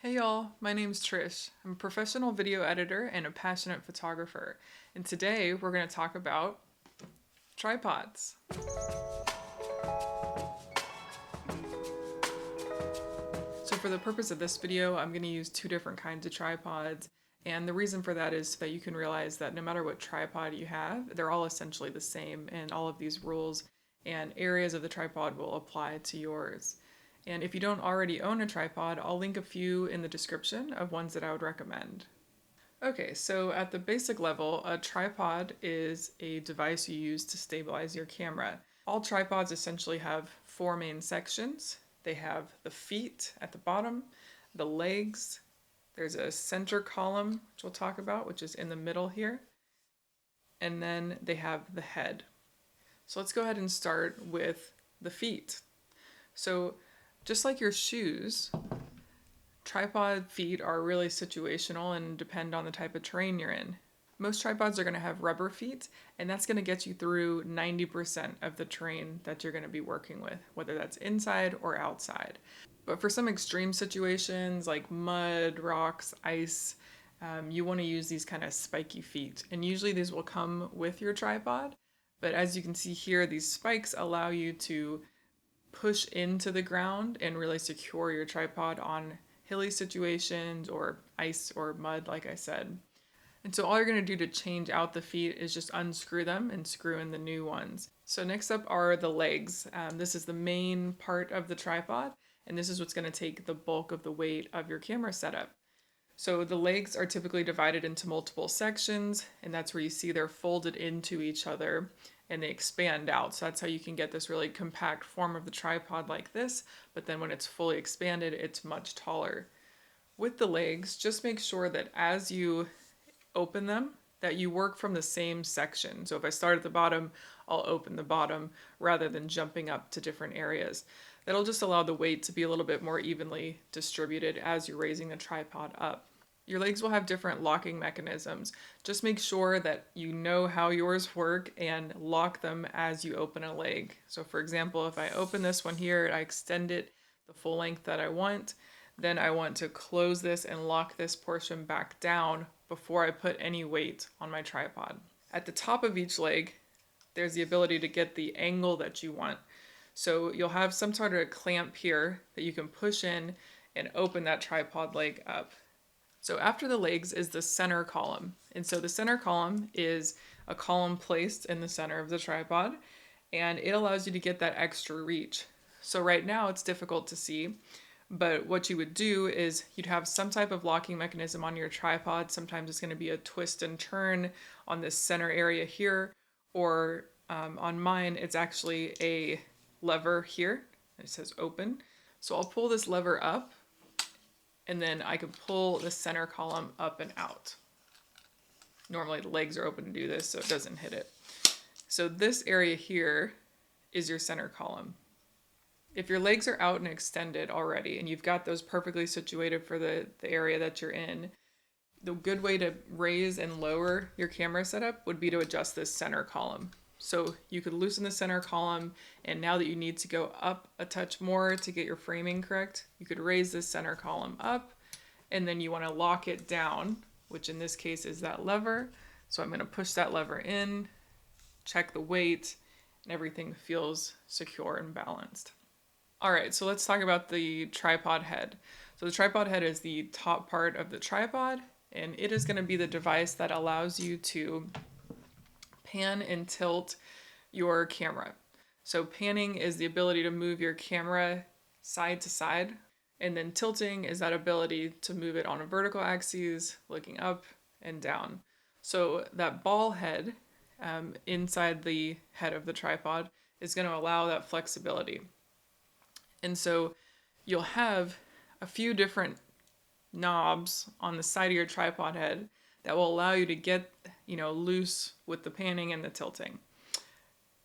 Hey y'all, my name's Trish. I'm a professional video editor and a passionate photographer. And today we're going to talk about tripods. So for the purpose of this video, I'm going to use two different kinds of tripods. And the reason for that is so that you can realize that no matter what tripod you have, they're all essentially the same, and all of these rules and areas of the tripod will apply to yours. And if you don't already own a tripod, I'll link a few in the description of ones that I would recommend. Okay, so at the basic level, a tripod is a device you use to stabilize your camera. All tripods essentially have four main sections. They have the feet at the bottom, the legs, there's a center column, which we'll talk about, which is in the middle here, and then they have the head. So let's go ahead and start with the feet. So just like your shoes, tripod feet are really situational and depend on the type of terrain you're in. Most tripods are going to have rubber feet, and that's going to get you through 90% of the terrain that you're going to be working with, whether that's inside or outside. But for some extreme situations like mud, rocks, ice, you want to use these kind of spiky feet. And usually these will come with your tripod, but as you can see here, these spikes allow you to push into the ground and really secure your tripod on hilly situations or ice or mud, like I said. And so all you're going to do to change out the feet is just unscrew them and screw in the new ones. So next up are the legs. This is the main part of the tripod, and this is what's going to take the bulk of the weight of your camera setup. So the legs are typically divided into multiple sections, and that's where you see they're folded into each other and they expand out. So that's how you can get this really compact form of the tripod like this, but then when it's fully expanded, it's much taller. With the legs, just make sure that as you open them, that you work from the same section. So if I start at the bottom, I'll open the bottom rather than jumping up to different areas. That'll just allow the weight to be a little bit more evenly distributed as you're raising the tripod up. Your legs will have different locking mechanisms. Just make sure that you know how yours work and lock them as you open a leg. So for example, if I open this one here, I extend it the full length that I want, then I want to close this and lock this portion back down before I put any weight on my tripod. At the top of each leg, there's the ability to get the angle that you want. So you'll have some sort of a clamp here that you can push in and open that tripod leg up. So after the legs is the center column. And so the center column is a column placed in the center of the tripod, and it allows you to get that extra reach. So right now it's difficult to see, but what you would do is you'd have some type of locking mechanism on your tripod. Sometimes it's going to be a twist and turn on this center area here, or on mine, it's actually a lever here. It says open. So I'll pull this lever up, and then I can pull the center column up and out. Normally the legs are open to do this so it doesn't hit it. So this area here is your center column. If your legs are out and extended already and you've got those perfectly situated for the area that you're in, the good way to raise and lower your camera setup would be to adjust this center column. So you could loosen the center column, and now that you need to go up a touch more to get your framing correct, you could raise this center column up, and then you want to lock it down, which in this case is that lever. So I'm going to push that lever in, check the weight, and everything feels secure and balanced. All right, so let's talk about the tripod head. So the tripod head is the top part of the tripod, and it is going to be the device that allows you to pan and tilt your camera. So panning is the ability to move your camera side to side, and then tilting is that ability to move it on a vertical axis, looking up and down. So that ball head inside the head of the tripod is going to allow that flexibility. And so you'll have a few different knobs on the side of your tripod head that will allow you to get, loose with the panning and the tilting.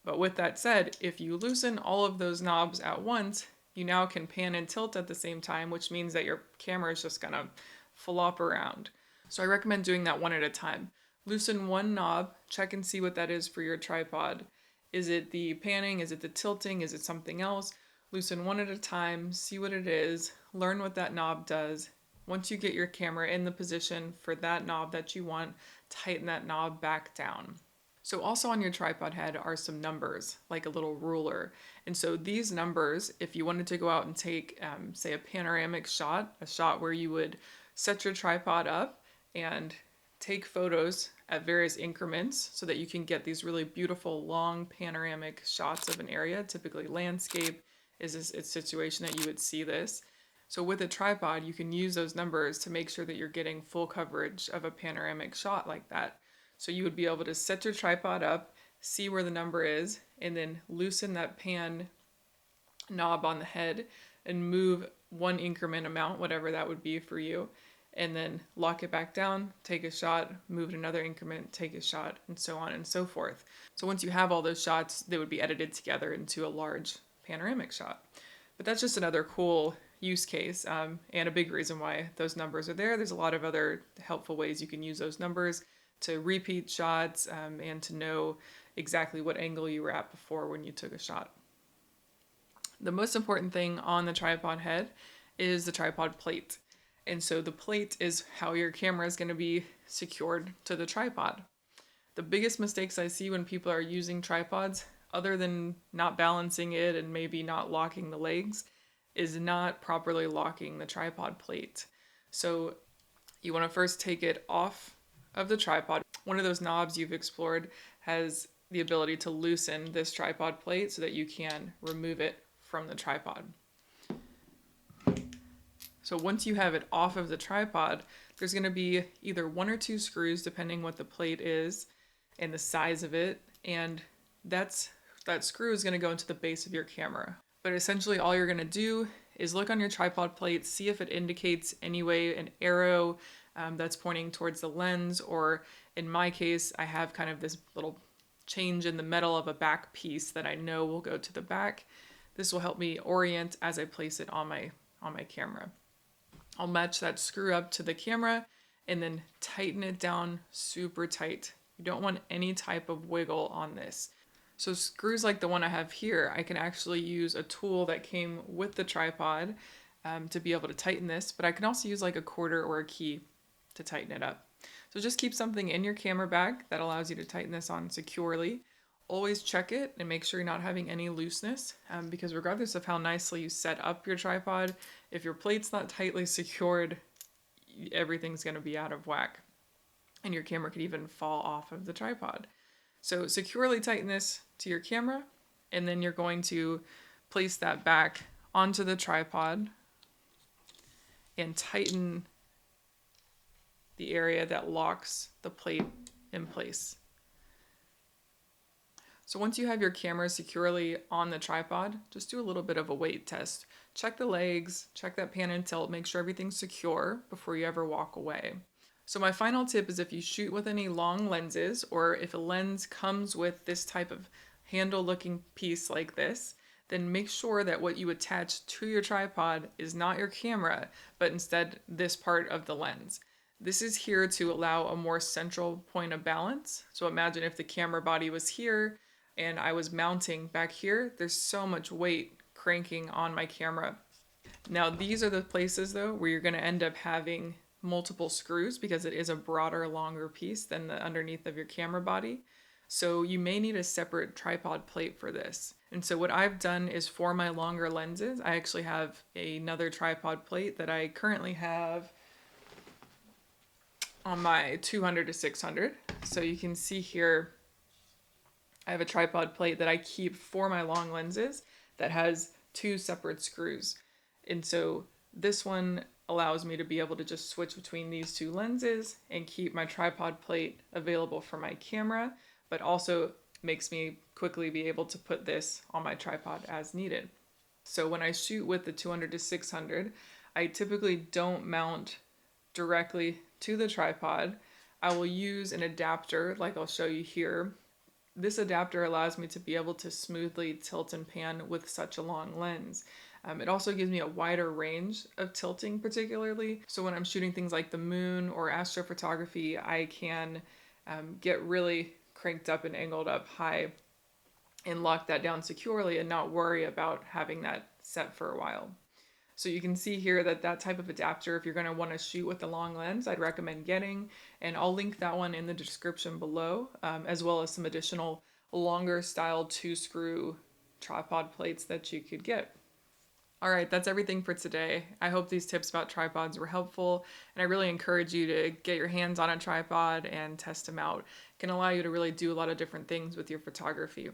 But with that said, if you loosen all of those knobs at once, you now can pan and tilt at the same time, which means that your camera is just gonna flop around. So I recommend doing that one at a time. Loosen one knob, check and see what that is for your tripod. Is it the panning? Is it the tilting? Is it something else? Loosen one at a time, see what it is, learn what that knob does, Once you get your camera in the position for that knob that you want, tighten that knob back down. So also on your tripod head are some numbers, like a little ruler. And so these numbers, if you wanted to go out and take, say, a panoramic shot, a shot where you would set your tripod up and take photos at various increments so that you can get these really beautiful long panoramic shots of an area, typically landscape is a situation that you would see this. So with a tripod, you can use those numbers to make sure that you're getting full coverage of a panoramic shot like that. So you would be able to set your tripod up, see where the number is, and then loosen that pan knob on the head and move one increment amount, whatever that would be for you, and then lock it back down, take a shot, move it another increment, take a shot, and so on and so forth. So once you have all those shots, they would be edited together into a large panoramic shot. But that's just another cool use case, and a big reason why those numbers are there. There's a lot of other helpful ways you can use those numbers to repeat shots, and to know exactly what angle you were at before when you took a shot. The most important thing on the tripod head is the tripod plate. And so the plate is how your camera is going to be secured to the tripod. The biggest mistakes I see when people are using tripods, other than not balancing it and maybe not locking the legs, is not properly locking the tripod plate. So you want to first take it off of the tripod. One of those knobs you've explored has the ability to loosen this tripod plate so that you can remove it from the tripod. So once you have it off of the tripod, there's going to be either 1 or 2 screws depending what the plate is and the size of it, and that screw is going to go into the base of your camera. But essentially all you're going to do is look on your tripod plate, see if it indicates any way an arrow that's pointing towards the lens, or in my case, I have kind of this little change in the metal of a back piece that I know will go to the back. This will help me orient as I place it on my camera. I'll match that screw up to the camera and then tighten it down super tight. You don't want any type of wiggle on this. So screws like the one I have here, I can actually use a tool that came with the tripod to be able to tighten this, but I can also use like a quarter or a key to tighten it up. So just keep something in your camera bag that allows you to tighten this on securely. Always check it and make sure you're not having any looseness, because regardless of how nicely you set up your tripod, if your plate's not tightly secured, everything's going to be out of whack and your camera could even fall off of the tripod. So securely tighten this to your camera, and then you're going to place that back onto the tripod and tighten the area that locks the plate in place. So once you have your camera securely on the tripod, just do a little bit of a weight test. Check the legs, check that pan and tilt, make sure everything's secure before you ever walk away. So my final tip is if you shoot with any long lenses, or if a lens comes with this type of handle looking piece like this, then make sure that what you attach to your tripod is not your camera, but instead this part of the lens. This is here to allow a more central point of balance. So imagine if the camera body was here and I was mounting back here, there's so much weight cranking on my camera. Now these are the places though where you're going to end up having multiple screws because it is a broader, longer piece than the underneath of your camera body. So you may need a separate tripod plate for this. And so what I've done is for my longer lenses, I actually have another tripod plate that I currently have on my 200 to 600. So you can see here, I have a tripod plate that I keep for my long lenses that has 2 separate screws. And so this one allows me to be able to just switch between these 2 lenses and keep my tripod plate available for my camera, but also makes me quickly be able to put this on my tripod as needed. So when I shoot with the 200 to 600, I typically don't mount directly to the tripod. I will use an adapter like I'll show you here. This adapter allows me to be able to smoothly tilt and pan with such a long lens. It also gives me a wider range of tilting particularly. So when I'm shooting things like the moon or astrophotography, I can get really cranked up and angled up high and lock that down securely and not worry about having that set for a while. So you can see here that that type of adapter, if you're going to want to shoot with a long lens, I'd recommend getting, and I'll link that one in the description below, as well as some additional longer style 2-screw tripod plates that you could get. All right, that's everything for today. I hope these tips about tripods were helpful, and I really encourage you to get your hands on a tripod and test them out. It can allow you to really do a lot of different things with your photography.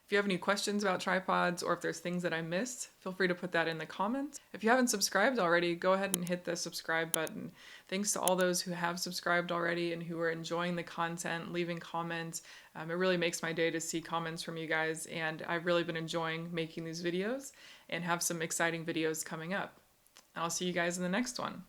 If you have any questions about tripods or if there's things that I missed, feel free to put that in the comments. If you haven't subscribed already, go ahead and hit the subscribe button. Thanks to all those who have subscribed already and who are enjoying the content, leaving comments. It really makes my day to see comments from you guys, and I've really been enjoying making these videos and have some exciting videos coming up. I'll see you guys in the next one.